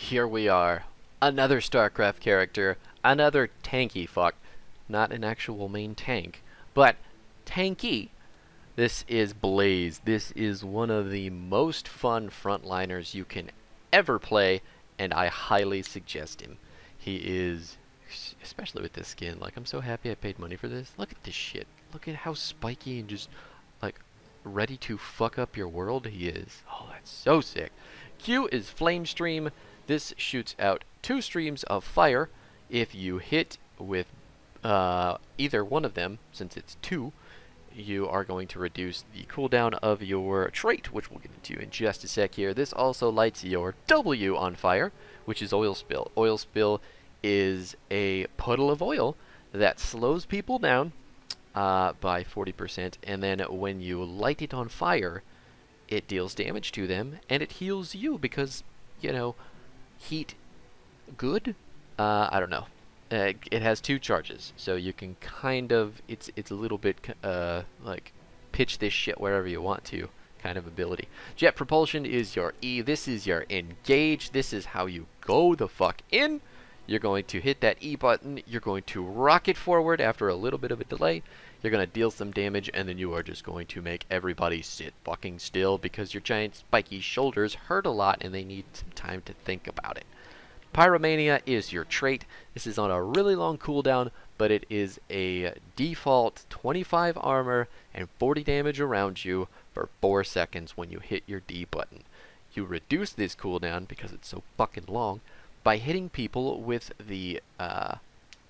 here we are. Another StarCraft character, another tanky fuck. Not an actual main tank, but tanky. This is Blaze. This is one of the most fun frontliners you can ever play, and I highly suggest him. He is, especially with this skin, like, I'm so happy I paid money for this. Look at this shit. Look at how spiky and just, like, ready to fuck up your world he is. Oh, that's so sick. Q is Flame Stream. This shoots out 2 streams of fire. If you hit with either one of them, since it's 2, you are going to reduce the cooldown of your trait, which we'll get into in just a sec here. This also lights your W on fire, which is Oil Spill. Oil Spill is a puddle of oil that slows people down by 40%, and then when you light it on fire, it deals damage to them, and it heals you because, you know, heat good? I don't know. It has 2 charges, so you can kind of, it's a little bit, like, pitch this shit wherever you want to kind of ability. Jet Propulsion is your E. This is your engage. This is how you go the fuck in. You're going to hit that E button. You're going to rocket forward after a little bit of a delay. You're going to deal some damage, and then you are just going to make everybody sit fucking still because your giant spiky shoulders hurt a lot and they need some time to think about it. Pyromania is your trait. This is on a really long cooldown, but it is a default 25 armor and 40 damage around you for 4 seconds when you hit your D button. You reduce this cooldown, because it's so fucking long, by hitting people with the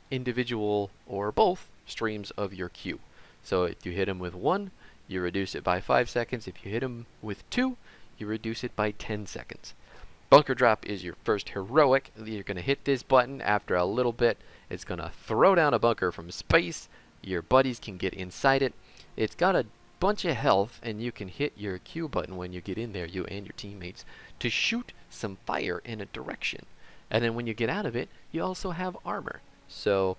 individual or both streams of your Q. So if you hit them with 1, you reduce it by 5 seconds. If you hit them with 2, you reduce it by 10 seconds. Bunker Drop is your first heroic. You're going to hit this button. After a little bit, it's going to throw down a bunker from space. Your buddies can get inside it. It's got a bunch of health, and you can hit your Q button when you get in there, you and your teammates, to shoot some fire in a direction. And then when you get out of it, you also have armor. So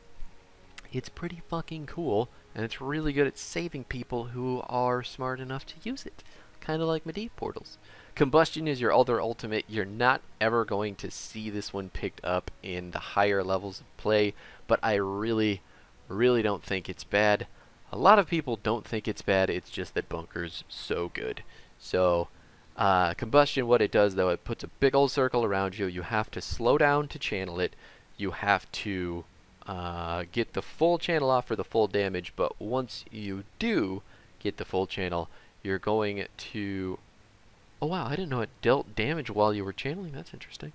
it's pretty fucking cool, and it's really good at saving people who are smart enough to use it. Kind of like Medivh portals. Combustion is your other ultimate. You're not ever going to see this one picked up in the higher levels of play, but I really don't think it's bad. A lot of people don't think it's bad, it's just that Bunker's so good. So, Combustion, what it does though, it puts a big old circle around you. You have to slow down to channel it. You have to get the full channel off for the full damage, but once you do get the full channel, you're going to... Oh wow, I didn't know it dealt damage while you were channeling. That's interesting.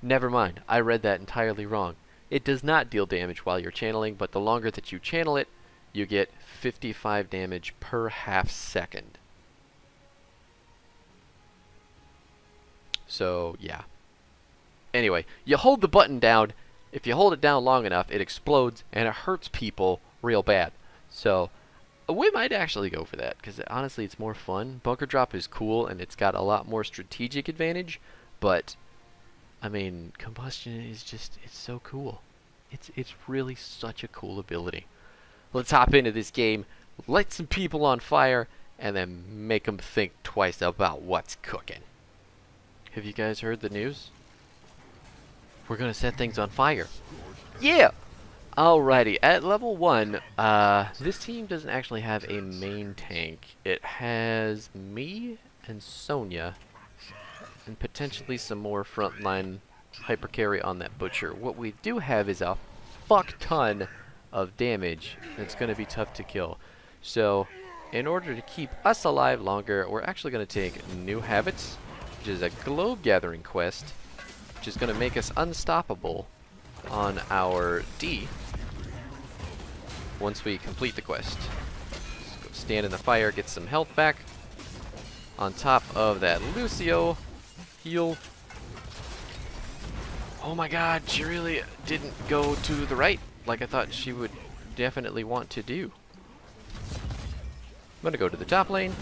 Never mind, I read that entirely wrong. It does not deal damage while you're channeling, but the longer that you channel it, you get 55 damage per half second. So, yeah. Anyway, you hold the button down. If you hold it down long enough, it explodes, and it hurts people real bad. So, we might actually go for that, because honestly, it's more fun. Bunker Drop is cool, and it's got a lot more strategic advantage, but, I mean, Combustion is just, it's so cool. It's really such a cool ability. Let's hop into this game, light some people on fire, and then make them think twice about what's cooking. Have you guys heard the news? We're gonna set things on fire. Yeah! Alrighty, at level 1, this team doesn't actually have a main tank. It has me and Sonya, and potentially some more frontline hyper carry on that butcher. What we do have is a fuck ton of damage. It's gonna be tough to kill. So, in order to keep us alive longer, we're actually gonna take New Habits, which is a globe gathering quest, which is going to make us unstoppable on our D once we complete the quest. Let's go stand in the fire, get some health back. On top of that Lucio heal. Oh my god, she really didn't go to the right like I thought she would definitely want to do. I'm going to go to the top lane.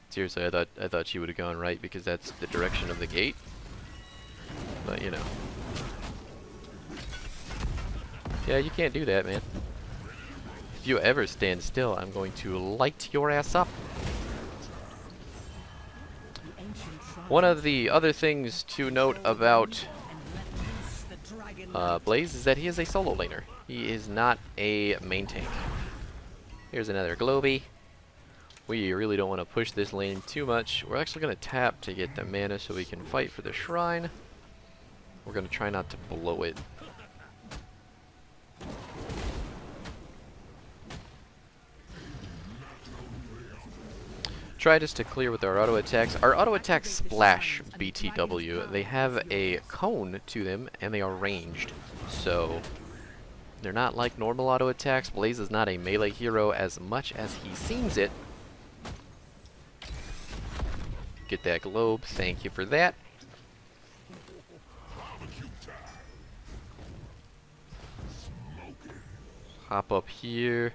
Seriously, I thought she would have gone right because that's the direction of the gate. But you know. Yeah, you can't do that, man. If you ever stand still, I'm going to light your ass up. One of the other things to note about Blaze is that he is a solo laner. He is not a main tank. Here's another Globey. We really don't want to push this lane too much. We're actually going to tap to get the mana so we can fight for the shrine. We're going to try not to blow it. Try just to clear with our auto attacks. Our auto attacks splash BTW. They have a cone to them and they are ranged. So they're not like normal auto attacks. Blaze is not a melee hero as much as he seems it. Get that globe. Thank you for that. Hop up here.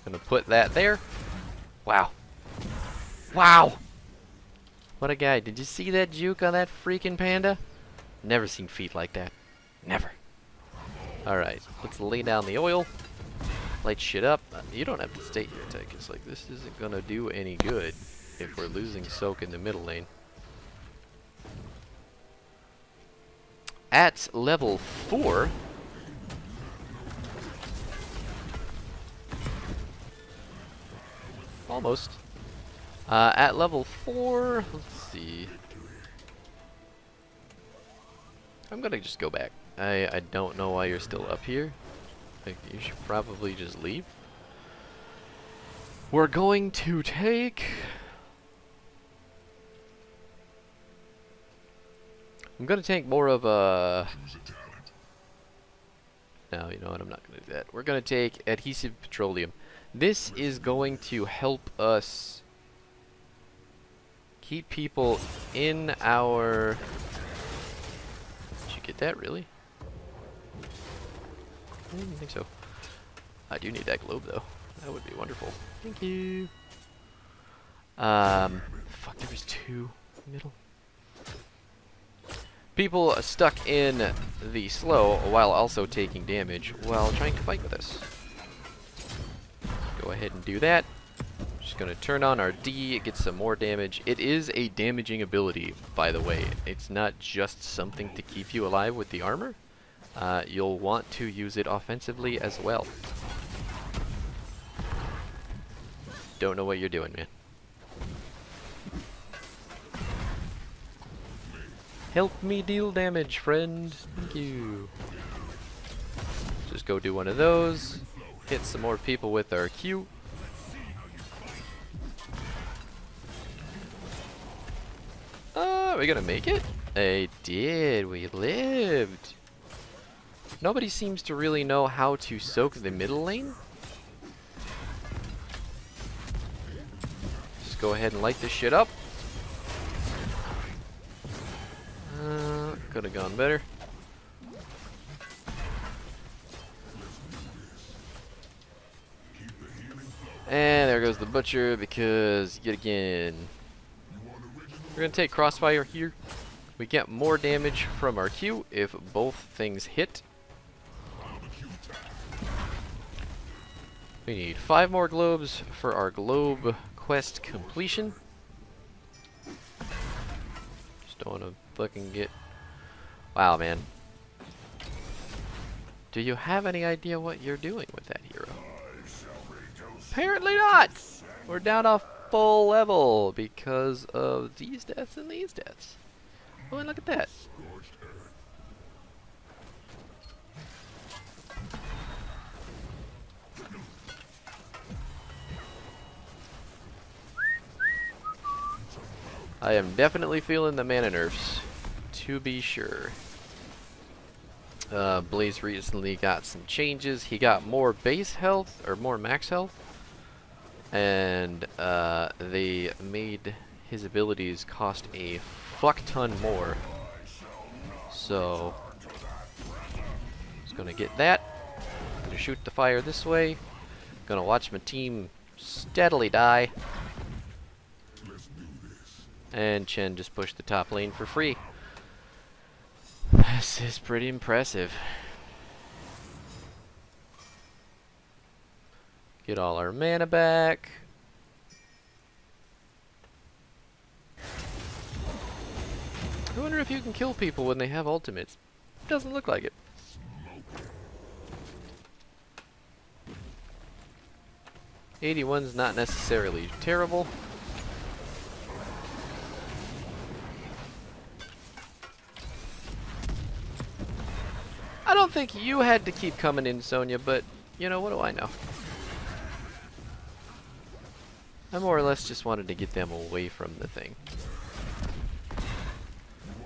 Gonna put that there. Wow. Wow! What a guy. Did you see that juke on that freaking panda? Never seen feet like that. Never. Alright, let's lay down the oil. Light shit up. You don't have to stay here, Tech. It's like, this isn't gonna do any good if we're losing soak in the middle lane. At level 4... Almost. At level 4, let's see. I'm gonna just go back. I don't know why you're still up here. Like, you should probably just leave. We're going to take... I'm gonna take more of a... No, you know what, I'm not gonna do that. We're gonna take Adhesive Petroleum. This is going to help us keep people in our... Did you get that, really? I didn't think so. I do need that globe, though. That would be wonderful. Thank you. Fuck, there was 2 middle. People stuck in the slow while also taking damage while trying to fight with us. Go ahead and do that. Just gonna turn on our D, get some more damage. It is a damaging ability, by the way. It's not just something to keep you alive with the armor. You'll want to use it offensively as well. Don't know what you're doing, man. Help me deal damage, friend. Thank you. Just go do one of those. Hit some more people with our Q. Are we gonna make it? I did. We lived. Nobody seems to really know how to soak the middle lane. Just go ahead and light this shit up. Could have gone better. And there goes the butcher because, yet again, we're going to take crossfire here. We get more damage from our Q if both things hit. We need 5 more globes for our globe quest completion. Just don't want to fucking get... Wow, man. Do you have any idea what you're doing with that hero? Apparently not! We're down a full level because of these deaths and these deaths. Oh, and look at that. I am definitely feeling the mana nerfs, to be sure. Blaze recently got some changes. He got more base health, or more max health. And they made his abilities cost a fuck ton more. So, just gonna get that. Gonna shoot the fire this way. Gonna watch my team steadily die. And Chen just pushed the top lane for free. This is pretty impressive. Get all our mana back. I wonder if you can kill people when they have ultimates. Doesn't look like it. '81's not necessarily terrible. I don't think you had to keep coming in, Sonya, but, you know, what do I know? I more or less just wanted to get them away from the thing.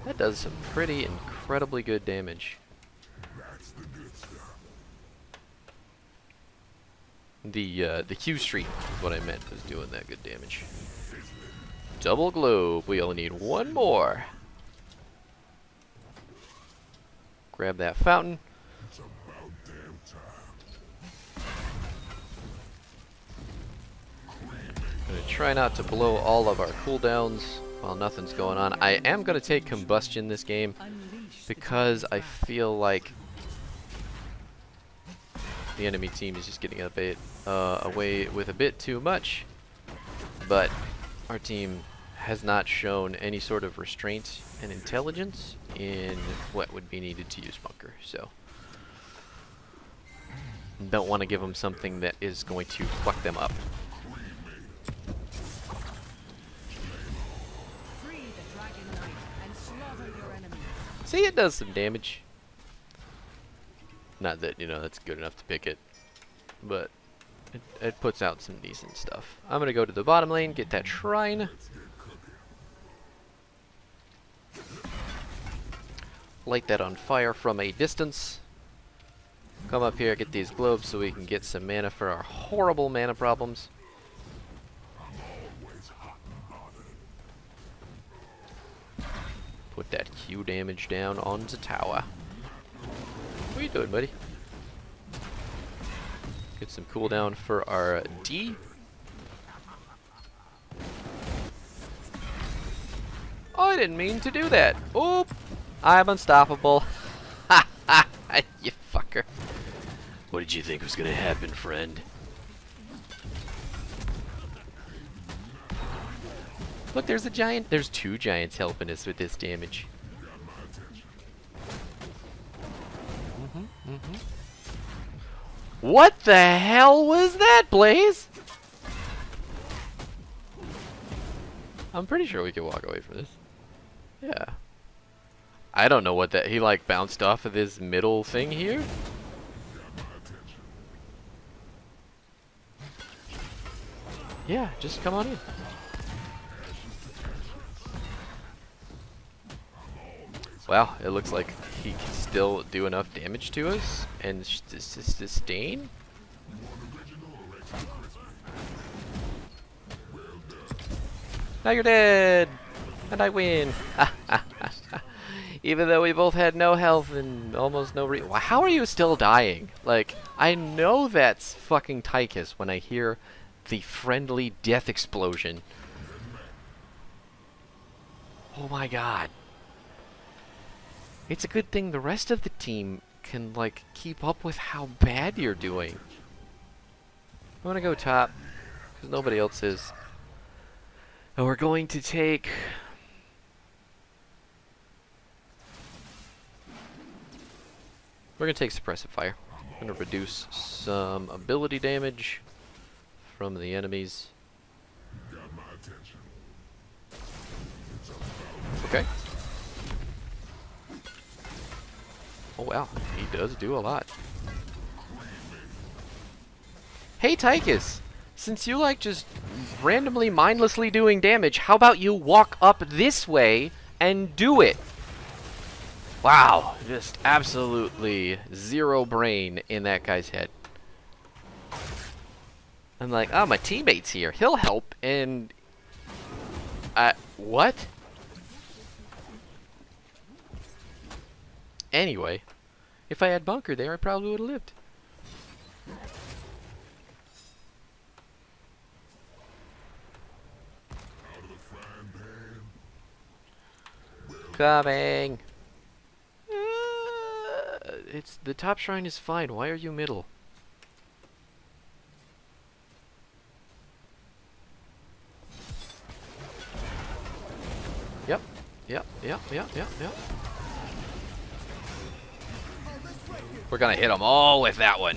That does some pretty incredibly good damage. The Q Street is what I meant was doing that good damage. Double globe. We only need one more. Grab that fountain. Gonna try not to blow all of our cooldowns while nothing's going on. I am gonna take Combustion this game because I feel like the enemy team is just getting away with a bit too much, but our team has not shown any sort of restraint and intelligence in what would be needed to use bunker, so don't want to give them something that is going to fuck them up. See, it does some damage. Not that, you know, that's good enough to pick it, but it puts out some decent stuff. I'm gonna go to the bottom lane, get that shrine. Light that on fire from a distance. Come up here, get these globes so we can get some mana for our horrible mana problems. Put that Q damage down on the tower. What are you doing, buddy? Get some cooldown for our D. Oh, I didn't mean to do that. Oop! I'm unstoppable. Ha ha! You fucker. What did you think was gonna happen, friend? Look, there's a giant. There's two giants helping us with this damage. What the hell was that, Blaze? I'm pretty sure we can walk away from this. Yeah. I don't know what that. He like bounced off of this middle thing here. Yeah, just come on in. Wow, it looks like he can still do enough damage to us and sustain. Now you're dead, and I win. Even though we both had no health and almost no how are you still dying? Like, I know that's fucking Tychus when I hear the friendly death explosion. Oh my god. It's a good thing the rest of the team can, like, keep up with how bad you're doing. I'm gonna go top, because nobody else is. And we're going to take... We're gonna take Suppressive Fire. I'm gonna reduce some ability damage from the enemies. Okay. Oh wow, he does do a lot. Hey Tychus, since you like just randomly mindlessly doing damage, how about you walk up this way and do it? Wow, just absolutely zero brain in that guy's head. I'm like, oh, my teammate's here. He'll help, and... what? Anyway, if I had bunker there, I probably would have lived. Coming! It's the top shrine is fine. Why are you middle? Yep, yep, yep, yep, yep. We're gonna hit them all with that one.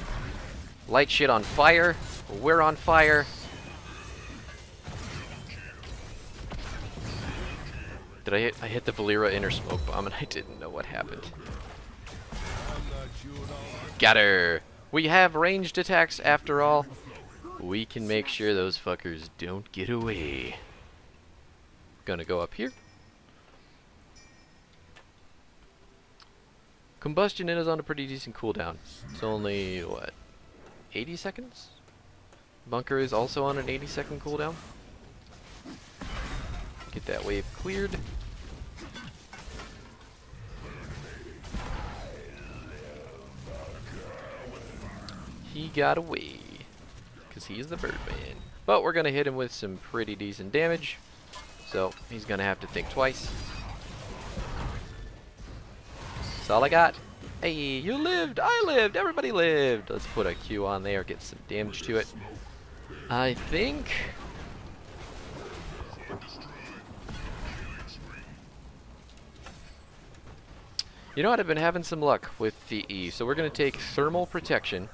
Light shit on fire. We're on fire. Did I hit the Valera inner smoke bomb and I didn't know what happened. Got her. We have ranged attacks after all. We can make sure those fuckers don't get away. Gonna go up here. Combustion is on a pretty decent cooldown. It's only, what, 80 seconds? Bunker is also on an 80-second cooldown. Get that wave cleared. He got away, because he's the Birdman. But we're going to hit him with some pretty decent damage, so he's going to have to think twice. That's all I got. Hey, you lived, I lived, everybody lived. Let's put a Q on there, get some damage to it. I think... You know what, I've been having some luck with the E, so we're going to take Thermal Protection.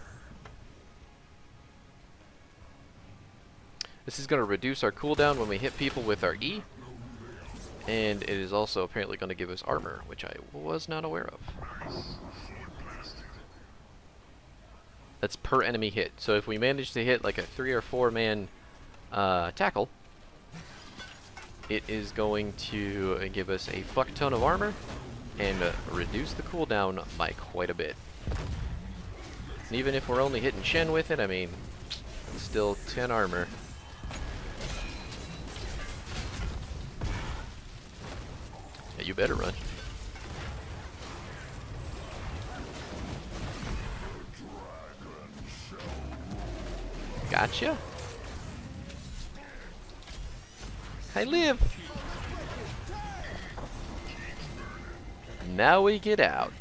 This is going to reduce our cooldown when we hit people with our E. And it is also apparently going to give us armor, which I was not aware of. That's per enemy hit. So if we manage to hit like a 3 or 4 man tackle, it is going to give us a fuck ton of armor and reduce the cooldown by quite a bit. And even if we're only hitting Shen with it, I mean, it's still 10 armor. Yeah, you better run. Gotcha. I live. Now we get out.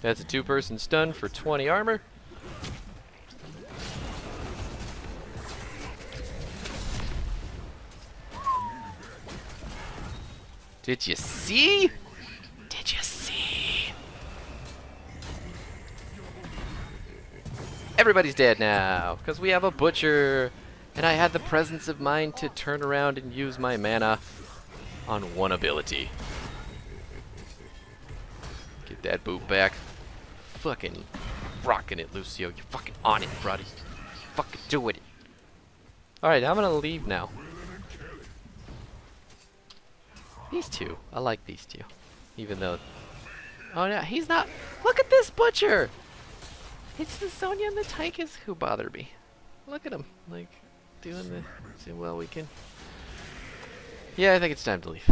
That's a 2-person stun for 20 armor. Did you see? Did you see? Everybody's dead now, because we have a butcher. And I had the presence of mind to turn around and use my mana on one ability. Get that boot back. Fucking rocking it, Lucio. You're fucking on it, buddy. Fucking do it. Alright, I'm gonna leave now. These two. I like these two. Even though... Oh, no, he's not... Look at this butcher! It's the Sonya and the Tychus who bother me. Look at him. Like, doing the... See, well, we can... Yeah, I think it's time to leave.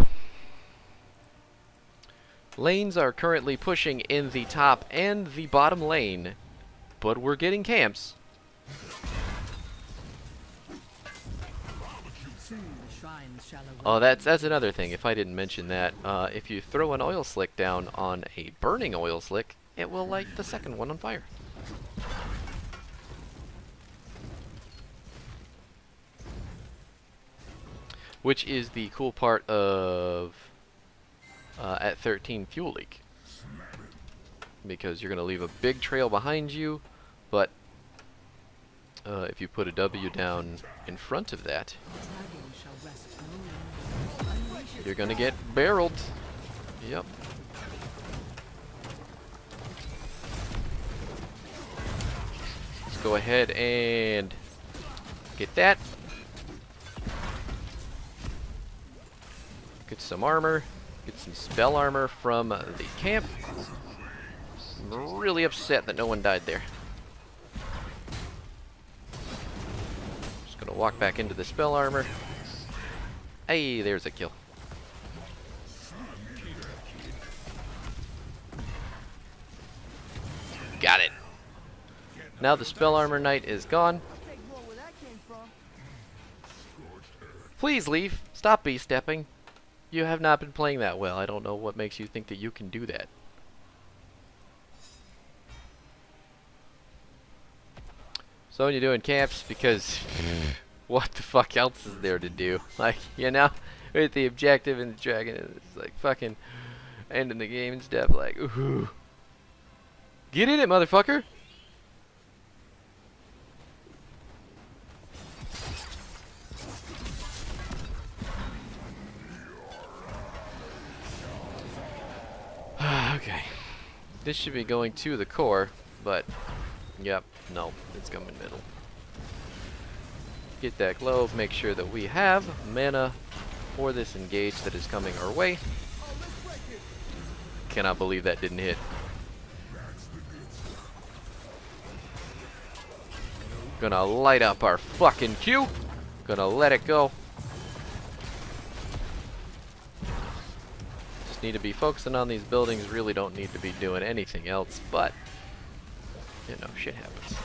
Lanes are currently pushing in the top and the bottom lane, but we're getting camps. Oh, that's another thing. If I didn't mention that, if you throw an oil slick down on a burning oil slick, it will light the second one on fire. Which is the cool part of at 13 fuel leak, because you're gonna leave a big trail behind you, but if you put a W down in front of that, you're gonna get barreled. Yep. Let's go ahead and get that. Get some armor. Get some spell armor from the camp. I'm really upset that no one died there. Just gonna walk back into the spell armor. Hey, there's a kill. Got it. Now the spell armor knight is gone. Please leave. Stop B-stepping. You have not been playing that well. I don't know what makes you think that you can do that. So when you're doing camps, because what the fuck else is there to do? Like, you know, with the objective and the dragon, it's like fucking ending the game and stuff. Like, ooh, get in it, motherfucker! Okay, this should be going to the core, but yep, no, it's coming middle. Get that globe, make sure that we have mana for this engage that is coming our way. Cannot believe that didn't hit. Gonna light up our fucking Q. Gonna let it go. Just need to be focusing on these buildings, really don't need to be doing anything else, but you know, shit happens.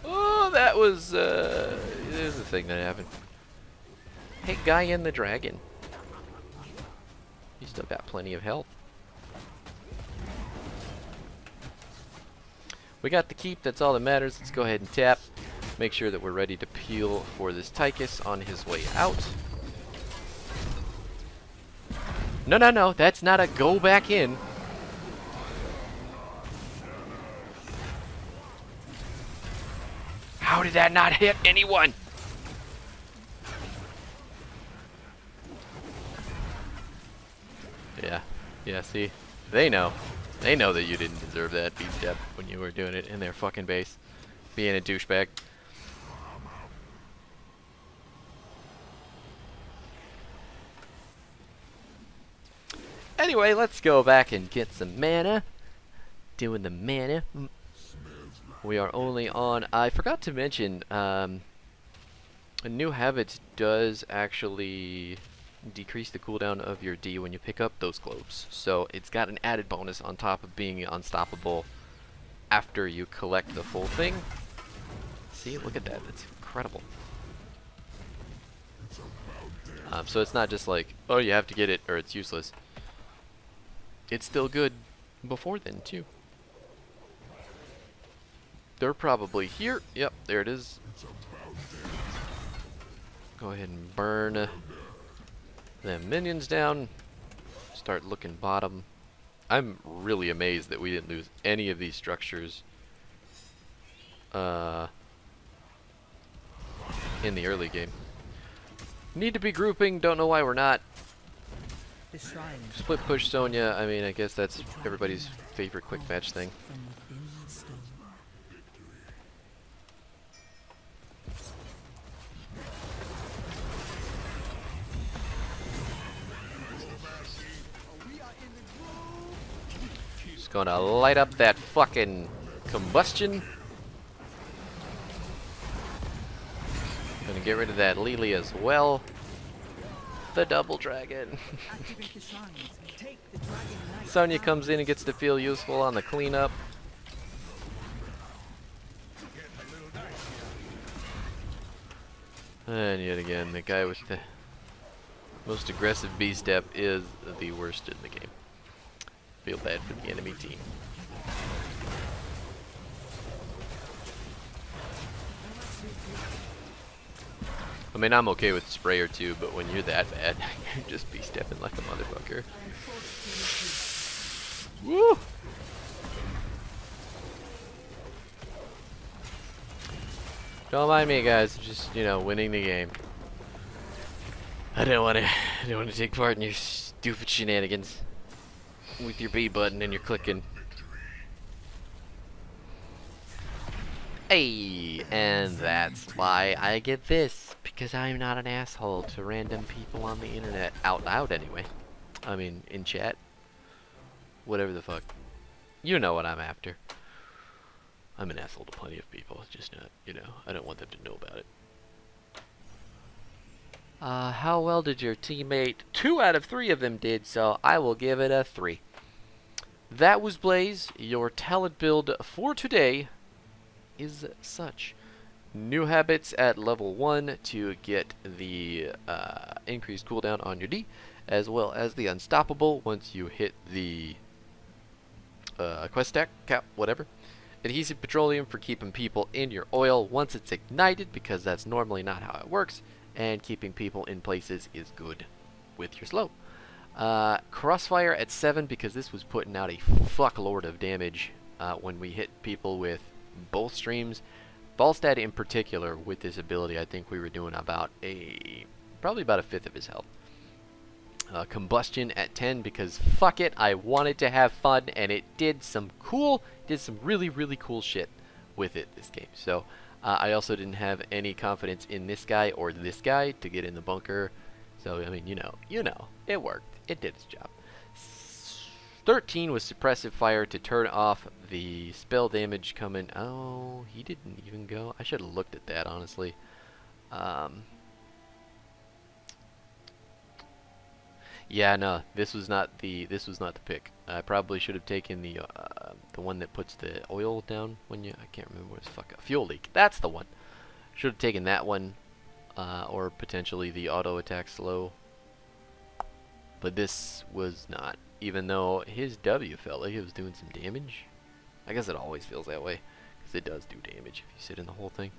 Oh, that was, there's the thing that happened. Hey, guy in the dragon. You still got plenty of health. We got the keep, that's all that matters. Let's go ahead and tap. Make sure that we're ready to peel for this Tychus on his way out. No, no, no, that's not a go back in. How did that not hit anyone? Yeah, see? They know. They know that you didn't deserve that beat step when you were doing it in their fucking base. Being a douchebag. Anyway, let's go back and get some mana. Doing the mana. We are only on... I forgot to mention, a new habit does actually decrease the cooldown of your D when you pick up those globes. So it's got an added bonus on top of being unstoppable after you collect the full thing. See, look at that. That's incredible. So it's not just like, oh, you have to get it or it's useless. It's still good before then, too. They're probably here. Yep, there it is. Go ahead and burn them minions down. Start looking bottom. I'm really amazed that we didn't lose any of these structures in the early game. Need to be grouping. Don't know why we're not. Split push Sonya. I mean, I guess that's everybody's favorite quick match thing. Just gonna light up that fucking combustion. Gonna get rid of that Lily as well. The double dragon. Sonya comes in and gets to feel useful on the cleanup. And yet again, the guy with the most aggressive B step is the worst in the game. Feel bad for the enemy team. I mean, I'm okay with spray or two, but when you're that bad, you're just be stepping like a motherfucker. Woo! Don't mind me, guys. Just, you know, winning the game. I don't want to take part in your stupid shenanigans with your B button and your clicking. Hey, and that's why I get this, because I'm not an asshole to random people on the internet, out loud anyway. I mean, in chat. Whatever the fuck. You know what I'm after. I'm an asshole to plenty of people, it's just not, you know, I don't want them to know about it. How well did your teammate? 2 out of 3 of them did, so I will give it a 3. That was Blaze. Your talent build for today is such. New habits at level 1 to get the increased cooldown on your D, as well as the unstoppable once you hit the quest stack, cap, whatever. Adhesive petroleum for keeping people in your oil once it's ignited, because that's normally not how it works, and keeping people in places is good with your slow. Crossfire at 7 because this was putting out a fuckload of damage when we hit people with both streams. Volstad in particular, with this ability, I think we were doing probably about a fifth of his health. Combustion at 10 because fuck it, I wanted to have fun, and it did some really, really cool shit with it this game. So I also didn't have any confidence in this guy or this guy to get in the bunker. So I mean, you know, it worked. It did its job. 13 was suppressive fire to turn off the spell damage coming. Oh, he didn't even go. I should have looked at that, honestly. Yeah, no, this was not the pick. I probably should have taken the one that puts the oil down when I can't remember what it's fuel leak. That's the one. Should have taken that one, or potentially the auto attack slow. But this was not, even though his W felt like it was doing some damage. I guess it always feels that way, because it does do damage if you sit in the whole thing.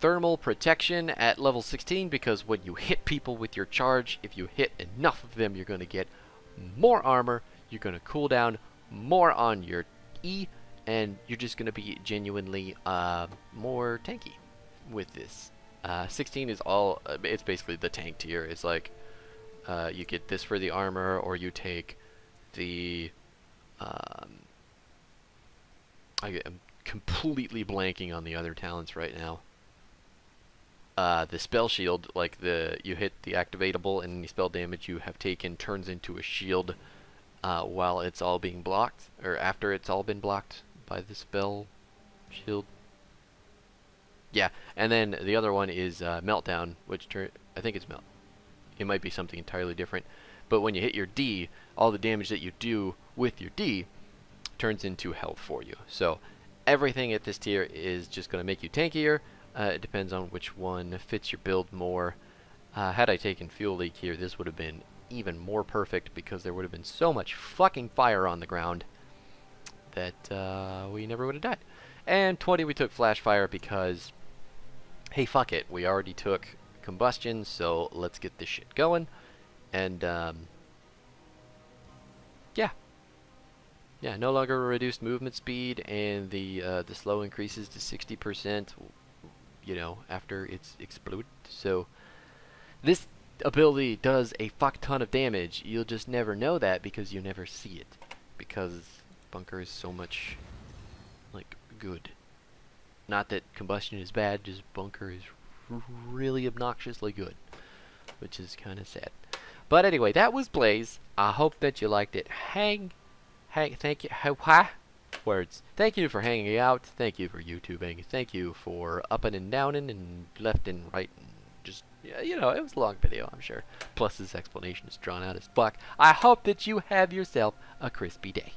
Thermal protection at level 16 because when you hit people with your charge, if you hit enough of them, you're going to get more armor, you're going to cool down more on your E, and you're just going to be genuinely more tanky with this. 16 is it's basically the tank tier. It's like you get this for the armor, or you take the I'm completely blanking on the other talents right now. The spell shield, like you hit the activatable and any spell damage you have taken turns into a shield while it's all being blocked, or after it's all been blocked by the spell shield. Yeah, and then the other one is meltdown, which I think it's melt. It might be something entirely different, but when you hit your D, all the damage that you do with your D turns into health for you. So everything at this tier is just going to make you tankier. It depends on which one fits your build more. Had I taken fuel leak here, this would have been even more perfect because there would have been so much fucking fire on the ground that we never would have died. And 20 we took flash fire because, hey, fuck it, we already took combustion, so let's get this shit going. And yeah, no longer reduced movement speed, and the slow increases to 60%. You know, after it's exploded. So this ability does a fuck ton of damage. You'll just never know that because you never see it, because bunker is so much like good. Not that combustion is bad, just bunker is really obnoxiously good, which is kind of sad. But anyway, that was Blaze. I hope that you liked it. Thank you. Words. Thank you for hanging out. Thank you for YouTubing. Thank you for upping and downing and left and right. And just, you know, it was a long video, I'm sure. Plus, this explanation is drawn out as fuck. I hope that you have yourself a crispy day.